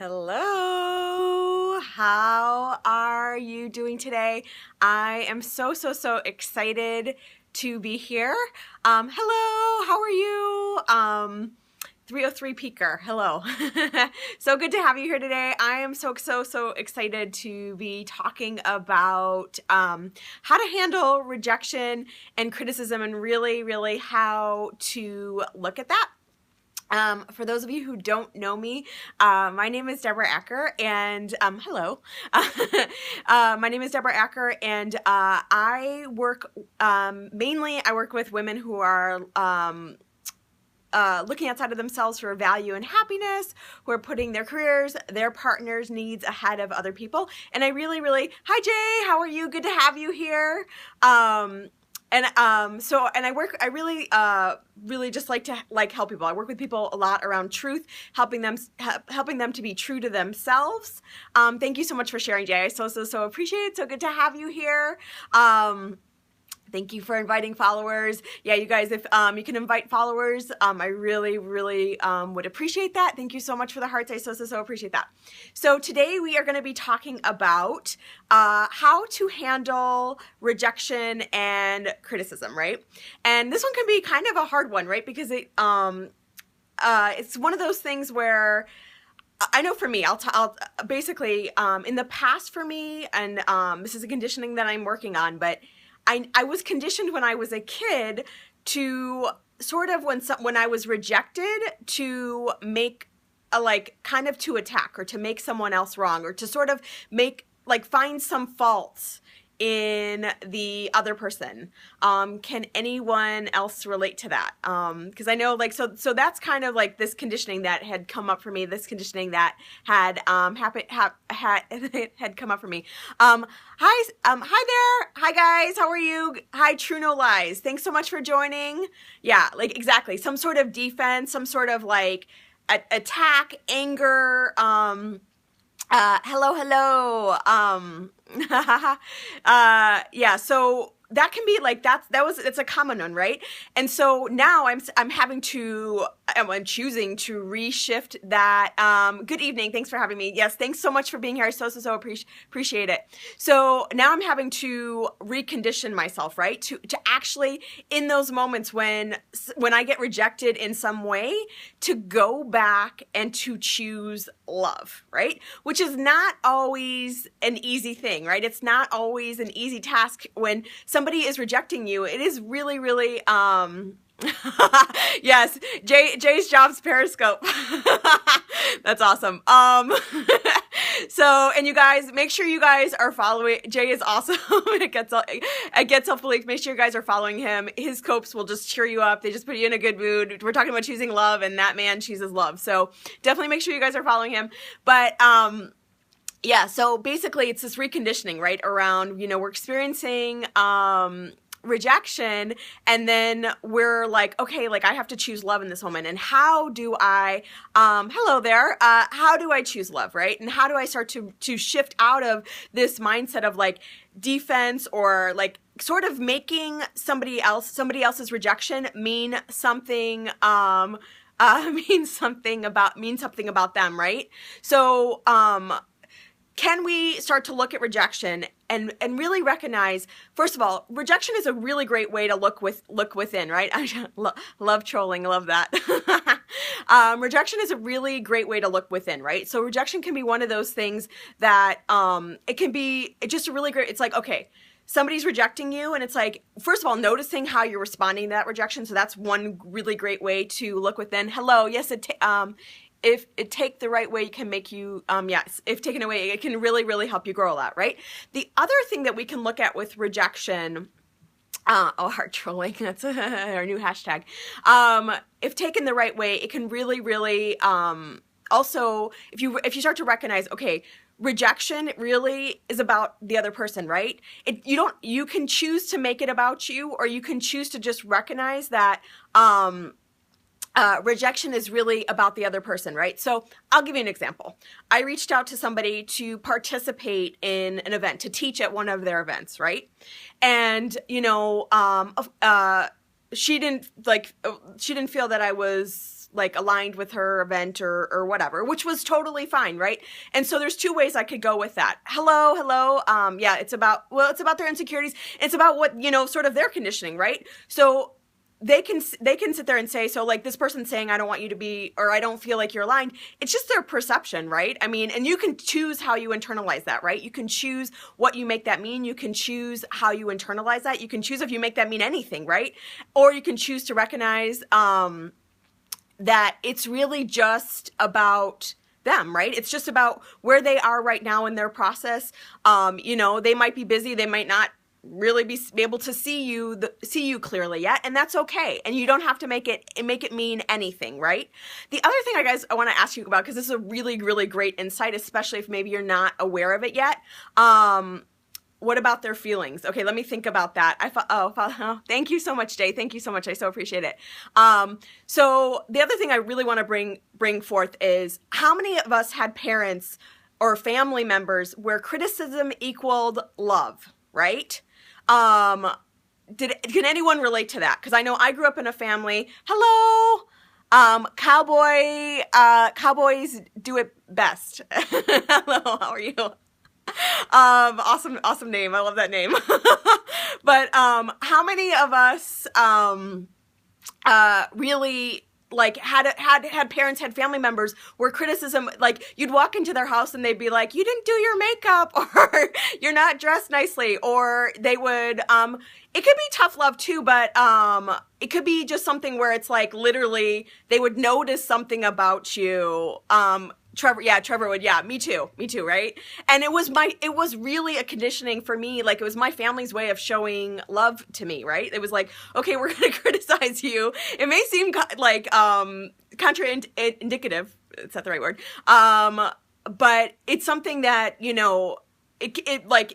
Hello, how are you doing today? I am so excited to be here. Hello, how are you? 303 Peaker, hello. So good to have you here today. I am so excited to be talking about how to handle rejection and criticism and really how to look at that. For those of you who don't know me, my name is DeborahAcker, and hello. My name is DeborahAcker, and I work mainly. I work with women who are looking outside of themselves for value and happiness, who are putting their careers, their partners' needs ahead of other people. And I really, hi Jay, how are you? Good to have you here. I really just like to help people. I work with people a lot around truth, helping them to be true to themselves. Thank you so much for sharing, Jay. I so appreciate it. So good to have you here. Thank you for inviting followers. Yeah, you guys, if you can invite followers, I really would appreciate that. Thank you so much for the hearts. I so appreciate that. So today we are going to be talking about how to handle rejection and criticism, right? And this one can be kind of a hard one, right? Because it's one of those things where I know for me, I'll basically in the past for me, and this is a conditioning that I'm working on, but I was conditioned when I was a kid to sort of when I was rejected to make kind of to attack or to make someone else wrong or to sort of find some faults in the other person. Can anyone else relate to that? Because I know so that's kind of this conditioning that had come up for me, this conditioning that had had come up for me. Hi there. Hi guys, how are you? Hi True No Lies. Thanks so much for joining. Yeah, exactly. Some sort of defense, some sort of attack, anger, hello. Yeah, so that can be it's a common one, right? And so now I'm choosing to reshift that. Good evening. Thanks for having me. Yes, thanks so much for being here. I so appreciate it. So now I'm having to recondition myself, right? To actually, in those moments when I get rejected in some way, to go back and to choose love, right? Which is not always an easy thing, right? It's not always an easy task when somebody is rejecting you. It is really yes, Jay's Jobs Periscope. That's awesome. So, and you guys, make sure you guys are following. Jay is awesome. It gets helpful. Make sure you guys are following him. His copes will just cheer you up. They just put you in a good mood. We're talking about choosing love, and that man chooses love. So definitely make sure you guys are following him. But yeah, so basically it's this reconditioning, right? Around, we're experiencing rejection, and then we're okay, I have to choose love in this moment. And how do I, hello there, how do I choose love, right? And how do I start to shift out of this mindset of defense or sort of making somebody else's rejection mean something, mean something about them, right? So, can we start to look at rejection and really recognize, first of all, rejection is a really great way to look within, right? I love trolling, love that. Rejection is a really great way to look within, right? So rejection can be one of those things that it can be just a really great, it's okay, somebody's rejecting you, and it's first of all, noticing how you're responding to that rejection. So that's one really great way to look within. Hello, yes, if it take the right way, it can make you, yes, if taken away, it can really help you grow a lot, right? The other thing that we can look at with rejection, heart trolling, that's our new hashtag. If taken the right way, it can really, also, if you start to recognize, okay, rejection really is about the other person, right? You can choose to make it about you, or you can choose to just recognize that, rejection is really about the other person, right? So I'll give you an example. I reached out to somebody to participate in an event, to teach at one of their events, right? And, she didn't feel that I was like aligned with her event or whatever, which was totally fine, right? And so there's two ways I could go with that. Hello. Yeah, it's about their insecurities. It's about what, sort of their conditioning, right? So they can sit there and say, so like this person saying, I don't want you to be, or I don't feel like you're aligned. It's just their perception, right? I mean, and you can choose how you internalize that, right? You can choose what you make that mean. You can choose how you internalize that. You can choose if you make that mean anything, right? Or you can choose to recognize that it's really just about them, right? It's just about where they are right now in their process. They might be busy. They might not really be able to see you clearly yet, and that's okay. And you don't have to make it mean anything, right? The other thing I want to ask you about, because this is a really, really great insight, especially if maybe you're not aware of it yet. What about their feelings? Okay, let me think about that. Thank you so much, Jay. Thank you so much. I so appreciate it. So the other thing I really want to bring forth is, how many of us had parents or family members where criticism equaled love, right? Can anyone relate to that? Because I know I grew up in a family. Hello, cowboys do it best. Hello, how are you? Awesome name. I love that name. But how many of us really like had parents, had family members where criticism, like you'd walk into their house and they'd be like, you didn't do your makeup, or you're not dressed nicely, or they would, it could be tough love too, but it could be just something where it's like literally they would notice something about you. Trevor would, me too, right? And it was really a conditioning for me. Like, it was my family's way of showing love to me, right? It was like, okay, we're going to criticize you. It may seem like contraindicative. Is that the right word? But it's something that, it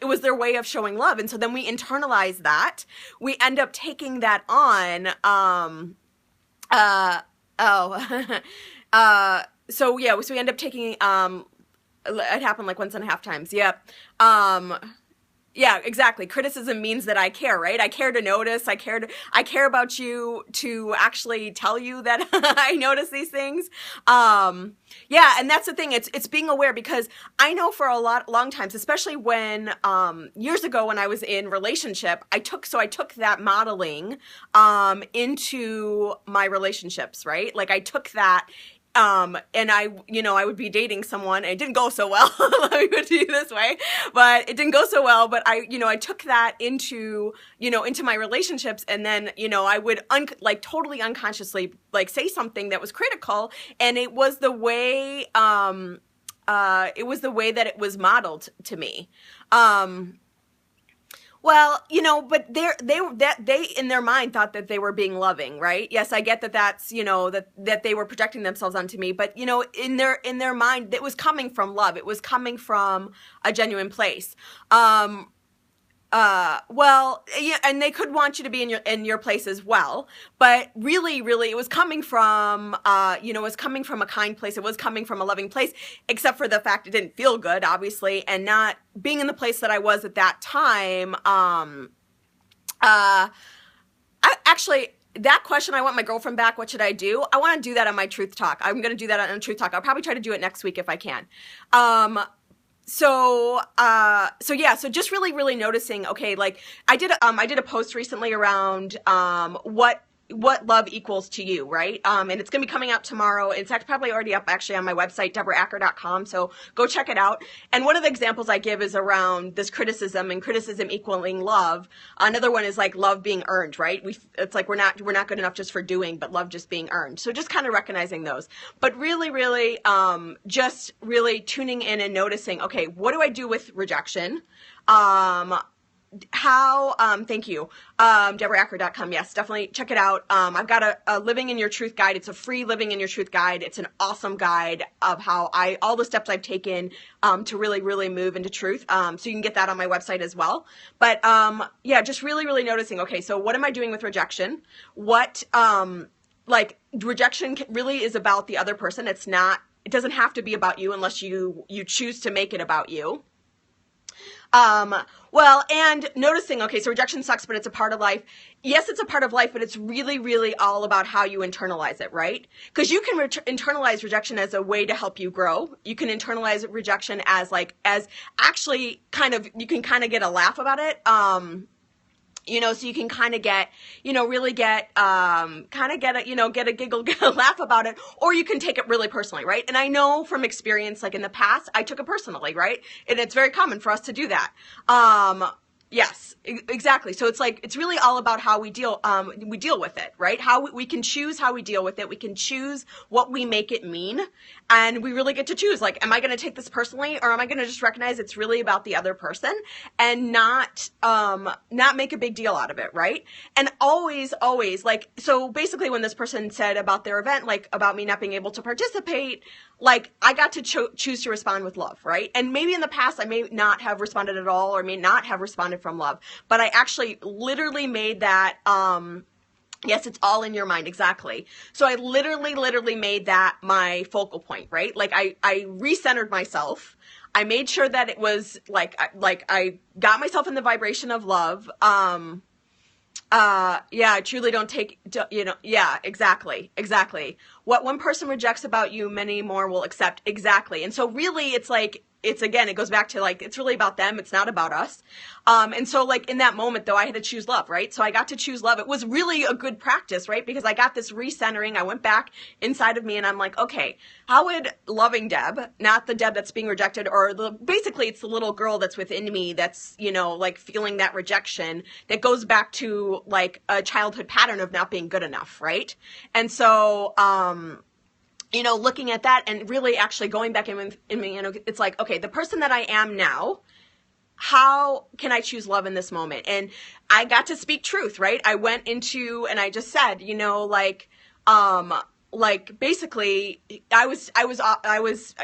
was their way of showing love. And so then we internalize that. We end up taking that on. So we end up taking, it happened like 1.5 times. Yep. Yeah, exactly. Criticism means that I care, right? I care to notice. I care about you, to actually tell you that I notice these things. Yeah, and that's the thing. It's being aware, because I know for long times, especially when, years ago when I was in relationship, I took that modeling, into my relationships, right? Like I took that. And I would be dating someone, and it didn't go so well. Let me put it this way, but it didn't go so well. But I took that into my relationships, and then, I would totally unconsciously say something that was critical, and it was the way, that it was modeled to me. Well, but they in their mind thought that they were being loving, right? Yes, I get that that's, that they were projecting themselves onto me, but, in their mind, it was coming from love. It was coming from a genuine place. And they could want you to be in your place as well, but really, it was coming from, it was coming from a kind place. It was coming from a loving place, except for the fact it didn't feel good, obviously, and not being in the place that I was at that time. That question, I want my girlfriend back, what should I do? I want to do that on my Truth Talk. I'm going to do that on Truth Talk. I'll probably try to do it next week if I can. So just really noticing, okay, like I did a post recently around, what love equals to you, right? And it's going to be coming out tomorrow. It's probably already up actually on my website, DeborahAcker.com. So go check it out. And one of the examples I give is around this criticism and criticism equaling love. Another one is like love being earned, right? It's like we're not good enough just for doing, but love just being earned. So just kind of recognizing those, but really, just really tuning in and noticing, okay, what do I do with rejection? Thank you, DeborahAcker.com. Yes, definitely check it out. I've got a Living in Your Truth guide. It's a free Living in Your Truth guide. It's an awesome guide of how all the steps I've taken, to really move into truth. So you can get that on my website as well. But, just really noticing, okay, so what am I doing with rejection? Rejection really is about the other person. It doesn't have to be about you unless you choose to make it about you. Well, and noticing, okay, so rejection sucks, but it's a part of life. Yes, it's a part of life, but it's really, really all about how you internalize it, right? Because you can internalize rejection as a way to help you grow. You can internalize rejection as as actually you can kind of get a laugh about it. So you can kind of get, really get, get a giggle, get a laugh about it, or you can take it really personally, right? And I know from experience, like in the past, I took it personally, right? And it's very common for us to do that. Yes, exactly. So it's really all about how we deal with it, right? How we can choose how we deal with it. We can choose what we make it mean. And we really get to choose, like, am I going to take this personally, or am I going to just recognize it's really about the other person and not make a big deal out of it, right? And always, so basically when this person said about their event, like about me not being able to participate, like I got to choose to respond with love, right? And maybe in the past I may not have responded at all, or may not have responded from love, but I actually literally made that, yes, it's all in your mind. Exactly. So I literally made that my focal point, right? Like I recentered myself. I made sure that it was like I got myself in the vibration of love. I truly don't take, yeah, exactly. What one person rejects about you, many more will accept. Exactly. And so really it goes back to it's really about them. It's not about us. And so in that moment though, I had to choose love, right? So I got to choose love. It was really a good practice, right? Because I got this recentering. I went back inside of me and I'm like, okay, how would loving Deb, not the Deb that's being rejected, or basically it's the little girl that's within me that's, feeling that rejection that goes back to a childhood pattern of not being good enough, right? And so, looking at that and really actually going back in me, it's like, okay, the person that I am now, how can I choose love in this moment? And I got to speak truth, right? I went into, and I just said, basically I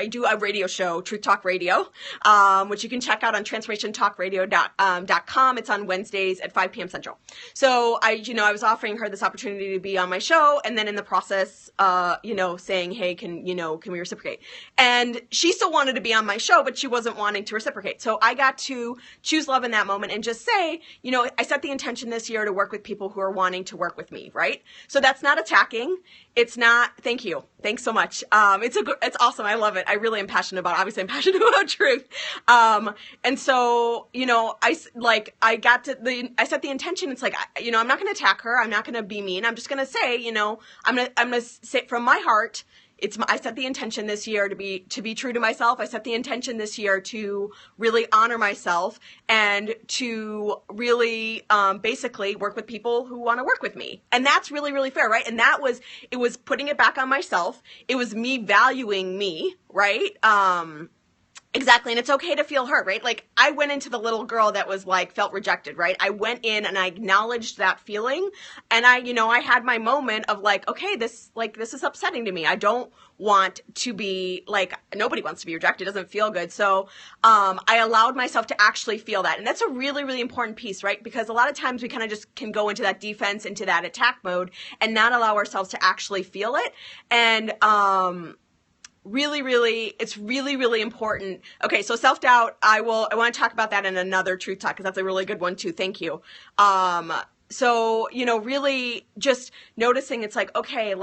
do a radio show, Truth Talk Radio, which you can check out on transformationtalkradio.com. It's on Wednesdays at 5 p.m. Central. So I was offering her this opportunity to be on my show, and then in the process, saying, hey, can we reciprocate? And she still wanted to be on my show, but she wasn't wanting to reciprocate. So I got to choose love in that moment and just say, I set the intention this year to work with people who are wanting to work with me, right? So that's not attacking. It's not, thank you. Thanks so much. It's awesome. I love it. I really am passionate about it. Obviously I'm passionate about truth. And so, I set the intention. It's like, I'm not going to attack her. I'm not going to be mean. I'm just going to say, I'm going to say from my heart, I set the intention this year to be true to myself. I set the intention this year to really honor myself and to really, basically work with people who want to work with me. And that's really, really fair, right? And it was putting it back on myself. It was me valuing me, right? Exactly. And it's okay to feel hurt, right? Like I went into the little girl that was felt rejected, right? I went in and I acknowledged that feeling. And I had my moment of okay, this is upsetting to me. I don't want to be nobody wants to be rejected. It doesn't feel good. So, I allowed myself to actually feel that. And that's a really, really important piece, right? Because a lot of times we kind of just can go into that defense, into that attack mode and not allow ourselves to actually feel it. And, it's really, really important. Okay, so self-doubt, I want to talk about that in another Truth Talk, because that's a really good one too. Thank you. So, really just noticing it's okay,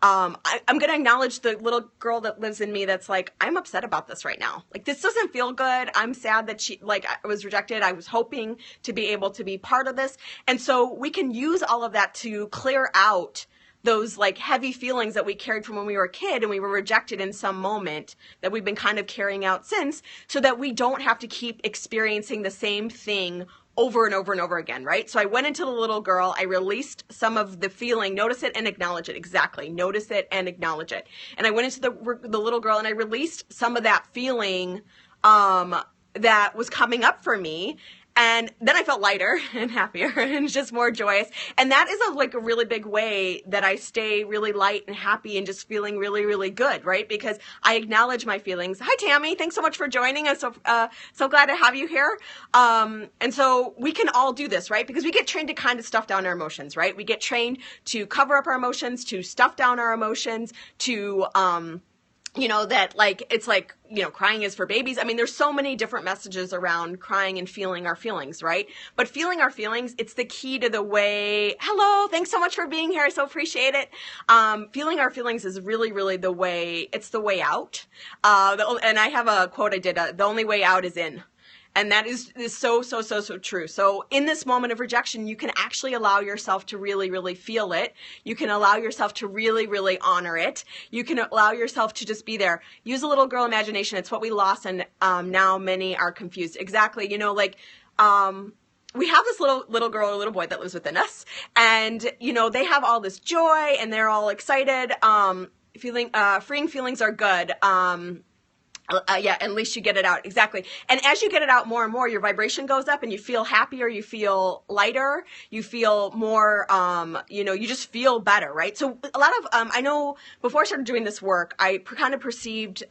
I'm going to acknowledge the little girl that lives in me that's I'm upset about this right now. This doesn't feel good. I'm sad that I was rejected. I was hoping to be able to be part of this. And so we can use all of that to clear out those heavy feelings that we carried from when we were a kid and we were rejected in some moment that we've been kind of carrying out since, so that we don't have to keep experiencing the same thing over and over and over again, right? So I went into the little girl, I released some of the feeling, notice it and acknowledge it. Exactly. Notice it and acknowledge it. And I went into the little girl and I released some of that feeling, that was coming up for me. And then I felt lighter and happier and just more joyous. And that is a really big way that I stay really light and happy and just feeling really, really good, right? Because I acknowledge my feelings. Hi, Tammy. Thanks so much for joining us. So glad to have you here. And so we can all do this, right? Because we get trained to kind of stuff down our emotions, right? We get trained to cover up our emotions, to stuff down our emotions, to, you know, that like, it's like, you know, crying is for babies. I mean, there's so many different messages around crying and feeling our feelings, right? But feeling our feelings, it's the key to the way, hello, thanks so much for being here. I so appreciate it. Feeling our feelings is really, really the way, it's the way out. And I have a quote I did, the only way out is in. And that is so true. So in this moment of rejection, you can actually allow yourself to really, really feel it. You can allow yourself to really, really honor it. You can allow yourself to just be there. Use a little girl imagination. It's what we lost, and now many are confused. Exactly. You know, like, we have this little girl or little boy that lives within us, and, you know, they have all this joy and they're all excited. Freeing feelings are good. Yeah, at least you get it out. Exactly. And as you get it out more and more, your vibration goes up and you feel happier, you feel lighter, you feel more, you know, you just feel better, right? So a lot of, I know before I started doing this work, I kind of perceived,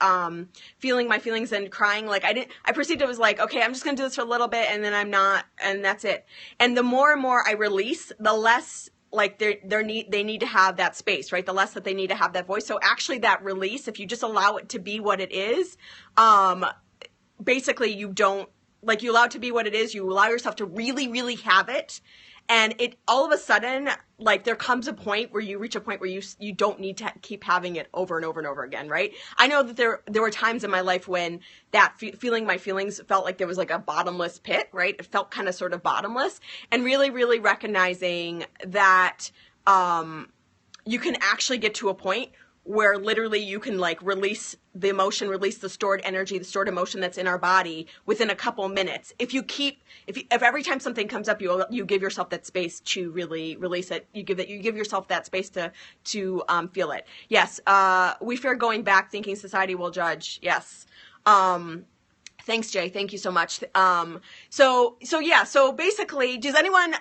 feeling my feelings and crying. Like I perceived it was like, okay, I'm just going to do this for a little bit and then I'm not, and that's it. And the more and more I release, the less like they need to have that space, right? The less that they need to have that voice. So actually that release, if you just allow it to be what it is, basically you don't, like, you allow it to be what it is, you allow yourself to really, really have it. And it all of a sudden, like, there comes a point where you reach a point where you don't need to keep having it over and over and over again, right? I know that there were times in my life when that feeling my feelings felt like there was like a bottomless pit, right? It felt kind of sort of bottomless, and really, really recognizing that you can actually get to a point where literally you can like release the emotion, release the stored energy, the stored emotion that's in our body within a couple minutes. If every time something comes up, you give yourself that space to really release it. You give yourself that space to feel it. Yes. We fear going back, thinking society will judge. Yes. Thanks, Jay. Thank you so much. So yeah, so basically, does anyone,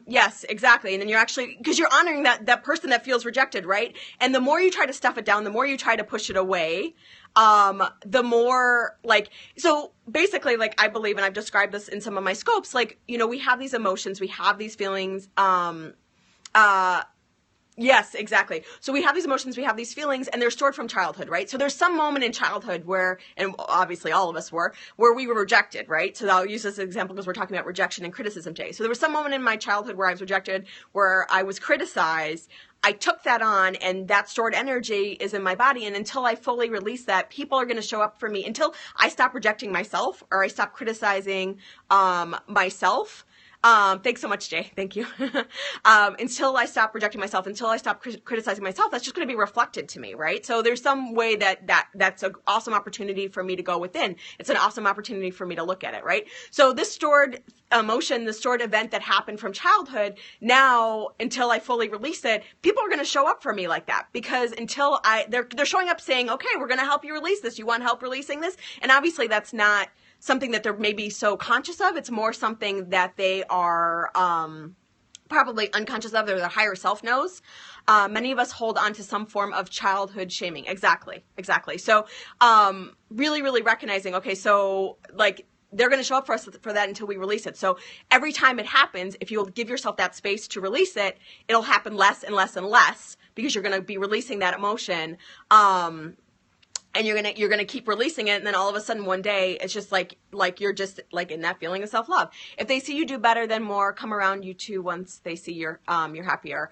yes, exactly. And then you're actually, because you're honoring that person that feels rejected, right? And the more you try to stuff it down, the more you try to push it away, the more, like, so basically, like, I believe, and I've described this in some of my scopes, like, you know, we have these emotions, we have these feelings, yes, exactly. So we have these emotions, we have these feelings, and they're stored from childhood, right? So there's some moment in childhood where, and obviously all of us were, where we were rejected, right? So I'll use this as an example because we're talking about rejection and criticism today. So there was some moment in my childhood where I was rejected, where I was criticized. I took that on, and that stored energy is in my body. And until I fully release that, people are going to show up for me. Until I stop rejecting myself, or I stop criticizing myself. Thanks so much, Jay. Thank you. Until I stop rejecting myself, until I stop criticizing myself, that's just going to be reflected to me, right? So there's some way that's an awesome opportunity for me to go within. It's an awesome opportunity for me to look at it, right? So this stored emotion, the stored event that happened from childhood, now, until I fully release it, people are going to show up for me like that, because until they're showing up saying, okay, we're going to help you release this. You want help releasing this? And obviously that's not something that they're maybe so conscious of. It's more something that they are probably unconscious of, or their higher self knows. Many of us hold on to some form of childhood shaming. Exactly. So really, really recognizing, okay, so like, they're going to show up for us for that until we release it. So every time it happens, if you'll give yourself that space to release it, it'll happen less and less and less, because you're going to be releasing that emotion. And you're gonna keep releasing it, and then all of a sudden one day it's just like you're just like in that feeling of self-love. If they see you do better than more, come around you too once they see you're happier.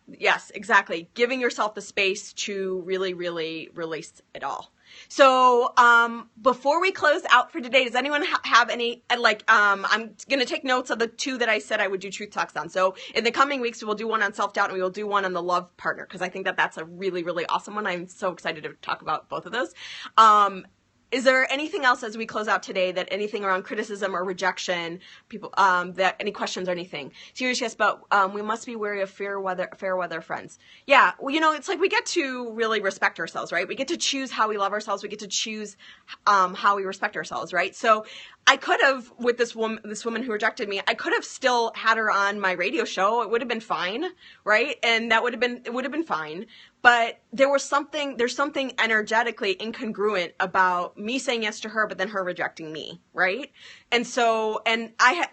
Yes, exactly. Giving yourself the space to really, really release it all. So, before we close out for today, does anyone have any, like, I'm going to take notes of the two that I said I would do truth talks on. So in the coming weeks, we'll do one on self-doubt, and we will do one on the love partner, because I think that's a really, really awesome one. I'm so excited to talk about both of those. Is there anything else as we close out today, that anything around criticism or rejection, people, that any questions or anything? Serious, yes, but we must be wary of fair weather friends. Yeah, well, you know, it's like we get to really respect ourselves, right? We get to choose how we love ourselves. We get to choose how we respect ourselves, right? So I could have, with this woman who rejected me, I could have still had her on my radio show. It would have been fine, right? And it would have been fine. But there's something energetically incongruent about me saying yes to her, but then her rejecting me, right? And so, and I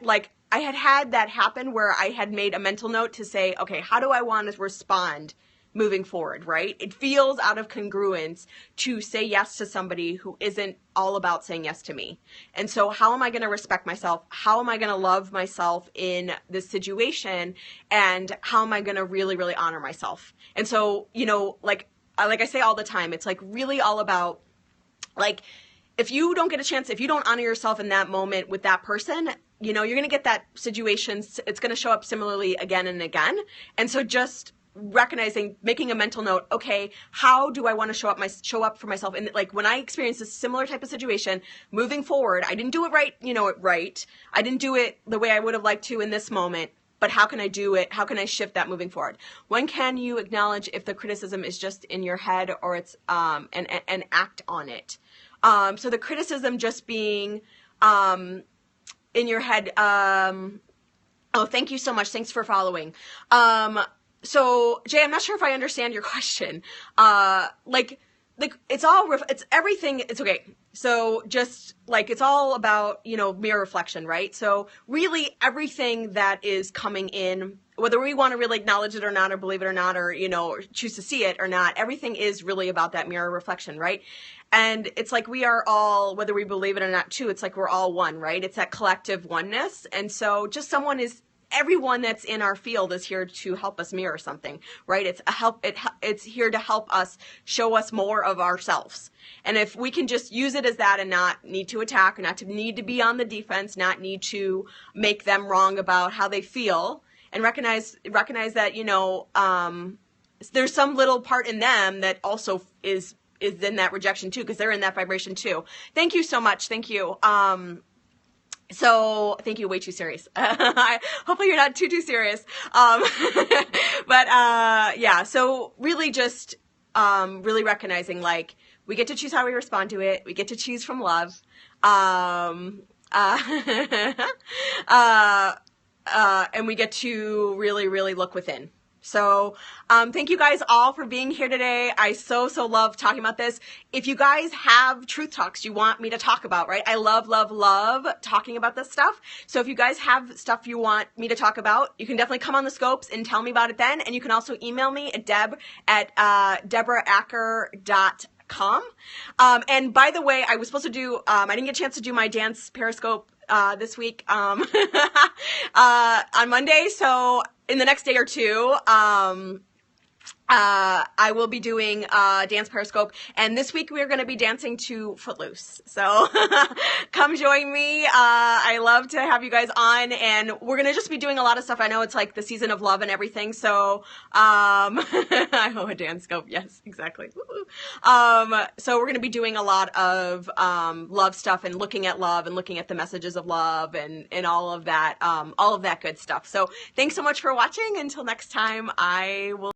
had that happen where I had made a mental note to say, okay, how do I want to respond moving forward, right? It feels out of congruence to say yes to somebody who isn't all about saying yes to me. And so how am I going to respect myself? How am I going to love myself in this situation? And how am I going to really, really honor myself? And so, you know, like I say all the time, it's like really all about, like, if you don't get a chance, if you don't honor yourself in that moment with that person, you know, you're going to get that situation. It's going to show up similarly again and again. And so just recognizing, making a mental note, okay, how do I want to show up for myself? And like when I experienced a similar type of situation, moving forward, I didn't do it right, you know, right. I didn't do it the way I would have liked to in this moment. But how can I do it? How can I shift that moving forward? When can you acknowledge if the criticism is just in your head or it's and act on it? So the criticism just being in your head. Oh, thank you so much. Thanks for following. So Jay, I'm not sure if I understand your question. Like it's everything. It's okay. So just like, it's all about, you know, mirror reflection, right? So really everything that is coming in, whether we want to really acknowledge it or not, or believe it or not, or, you know, or choose to see it or not, everything is really about that mirror reflection, right? And it's like we are all, whether we believe it or not too, it's like we're all one, right? It's that collective oneness. And so just everyone that's in our field is here to help us mirror something, right? It's here to help us show us more of ourselves. And if we can just use it as that and not need to attack, not to need to be on the defense, not need to make them wrong about how they feel, and recognize that, you know, there's some little part in them that also is in that rejection too, because they're in that vibration too. Thank you so much. Thank you. So thank you. Way too serious. Hopefully you're not too serious. But yeah, so really just really recognizing, like, we get to choose how we respond to it. We get to choose from love. And we get to really, really look within. So thank you guys all for being here today. I so love talking about this. If you guys have truth talks you want me to talk about, right? I love talking about this stuff. So if you guys have stuff you want me to talk about, you can definitely come on the Scopes and tell me about it then. And you can also email me at DeborahAcker.com. And by the way, I was supposed to do, I didn't get a chance to do my dance Periscope this week on Monday. So in the next day or two, I will be doing Dance Periscope, and this week we are going to be dancing to Footloose. So come join me. I love to have you guys on, and we're going to just be doing a lot of stuff. I know it's like the season of love and everything, so a dance scope. Yes, exactly. So we're going to be doing a lot of love stuff and looking at love and looking at the messages of love and all of that good stuff. So thanks so much for watching. Until next time, I will